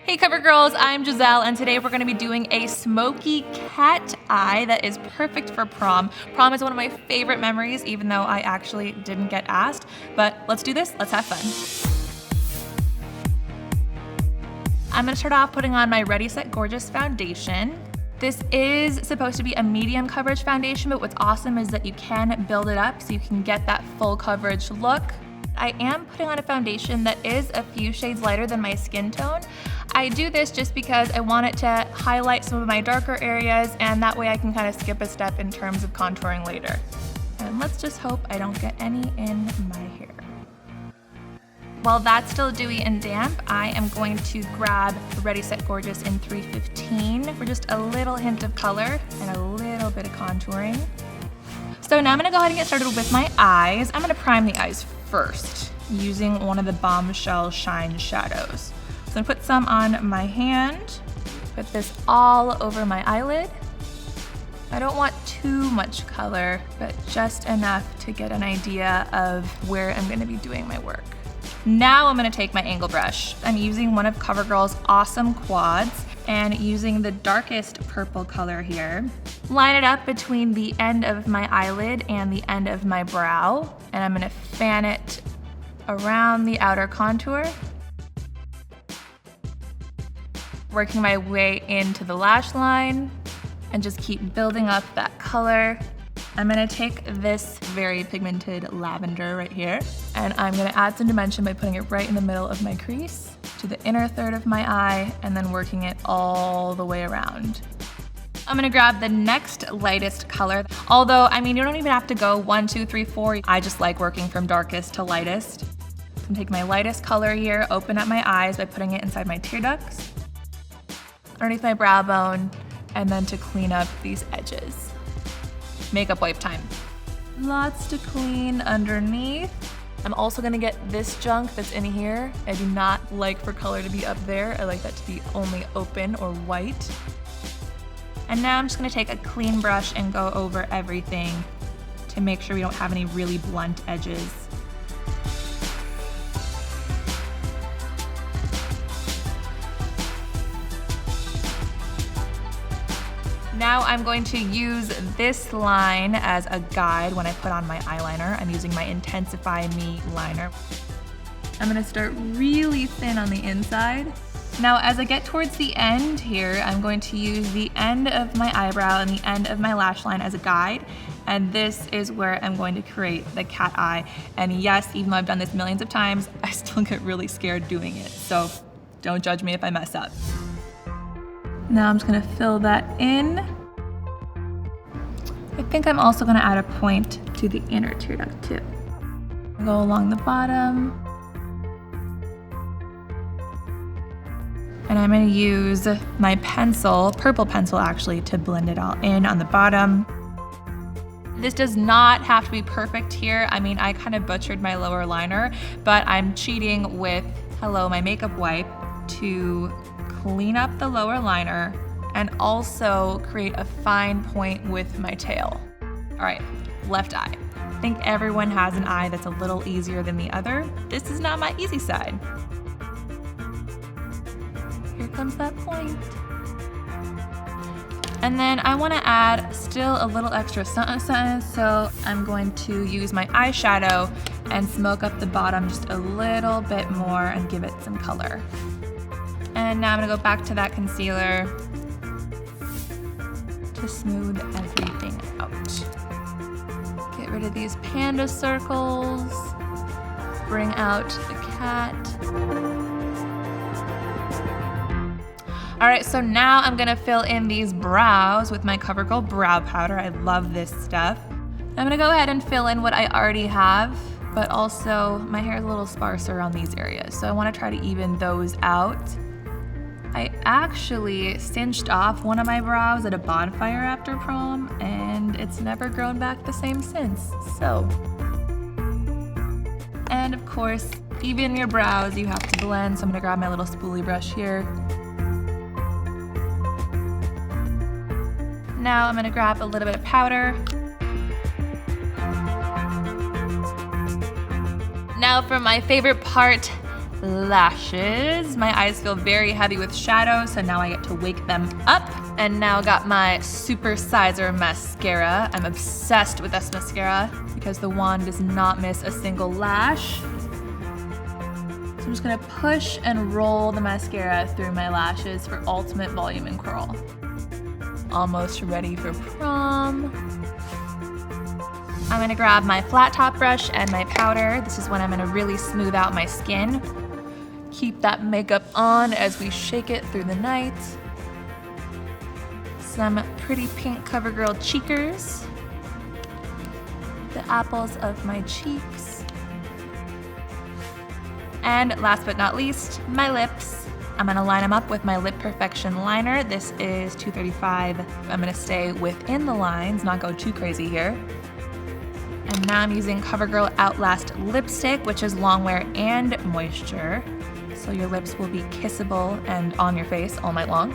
Hey CoverGirls, I'm Giselle, and today we're going to be doing a smoky cat eye that is perfect for prom. Prom is one of my favorite memories, even though I actually didn't get asked. But let's do this, let's have fun. I'm going to start off putting on my Ready Set Gorgeous foundation. This is supposed to be a medium coverage foundation, but what's awesome is that you can build it up so you can get that full coverage look. I am putting on a foundation that is a few shades lighter than my skin tone. I do this just because I want it to highlight some of my darker areas, and that way I can kind of skip a step in terms of contouring later. And let's just hope I don't get any in my hair. While that's still dewy and damp, I am going to grab Ready Set Gorgeous in 315 for just a little hint of color and a little bit of contouring. So now I'm gonna go ahead and get started with my eyes. I'm gonna prime the eyes first using one of the Bombshell Shine Shadows. So I'm gonna put some on my hand, put this all over my eyelid. I don't want too much color, but just enough to get an idea of where I'm gonna be doing my work. Now I'm gonna take my angle brush. I'm using one of CoverGirl's awesome quads and using the darkest purple color here. Line it up between the end of my eyelid and the end of my brow, and I'm gonna fan it around the outer contour. Working my way into the lash line and just keep building up that color. I'm gonna take this very pigmented lavender right here, and I'm gonna add some dimension by putting it right in the middle of my crease to the inner third of my eye and then working it all the way around. I'm gonna grab the next lightest color. Although, I mean, you don't even have to go 1, 2, 3, 4. I just like working from darkest to lightest. I'm gonna take my lightest color here, open up my eyes by putting it inside my tear ducts, underneath my brow bone, and then to clean up these edges. Makeup wipe time. Lots to clean underneath. I'm also gonna get this junk that's in here. I do not like for color to be up there. I like that to be only open or white. And now I'm just gonna take a clean brush and go over everything to make sure we don't have any really blunt edges. Now I'm going to use this line as a guide when I put on my eyeliner. I'm using my Intensify Me liner. I'm gonna start really thin on the inside. Now as I get towards the end here, I'm going to use the end of my eyebrow and the end of my lash line as a guide. And this is where I'm going to create the cat eye. And yes, even though I've done this millions of times, I still get really scared doing it. So don't judge me if I mess up. Now I'm just gonna fill that in. I think I'm also gonna add a point to the inner tear duct too. Go along the bottom. And I'm gonna use my pencil, purple pencil actually, to blend it all in on the bottom. This does not have to be perfect here. I mean, I kind of butchered my lower liner, but I'm cheating with Hello My Makeup Wipe to clean up the lower liner and also create a fine point with my tail. All right, left eye. I think everyone has an eye that's a little easier than the other. This is not my easy side. Here comes that point. And then I wanna add still a little extra something, so I'm going to use my eyeshadow and smoke up the bottom just a little bit more and give it some color. And now I'm gonna go back to that concealer to smooth everything out. Get rid of these panda circles, bring out the cat. All right, so now I'm gonna fill in these brows with my CoverGirl brow powder. I love this stuff. I'm gonna go ahead and fill in what I already have, but also my hair is a little sparser on these areas, so I wanna try to even those out. I actually cinched off one of my brows at a bonfire after prom, and it's never grown back the same since, so. And of course, even your brows you have to blend, so I'm gonna grab my little spoolie brush here. Now I'm gonna grab a little bit of powder. Now for my favorite part, lashes. My eyes feel very heavy with shadow, so now I get to wake them up. And now got my Supersizer mascara. I'm obsessed with this mascara because the wand does not miss a single lash. So I'm just gonna push and roll the mascara through my lashes for ultimate volume and curl. Almost ready for prom. I'm gonna grab my flat top brush and my powder. This is when I'm gonna really smooth out my skin. Keep that makeup on as we shake it through the night. Some pretty pink CoverGirl cheekers. The apples of my cheeks. And last but not least, my lips. I'm gonna line them up with my Lip Perfection liner. This is 235. I'm gonna stay within the lines, not go too crazy here. And now I'm using CoverGirl Outlast lipstick, which is long wear and moisture. So your lips will be kissable and on your face all night long.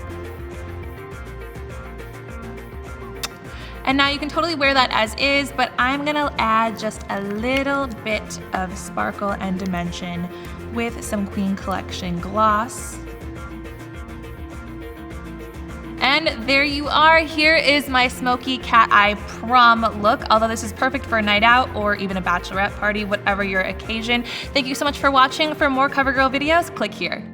And now you can totally wear that as is, but I'm gonna add just a little bit of sparkle and dimension with some Queen Collection gloss. And there you are. Here is my Smokey Cat Eye Prom look, although this is perfect for a night out or even a bachelorette party, whatever your occasion. Thank you so much for watching. For more CoverGirl videos, click here.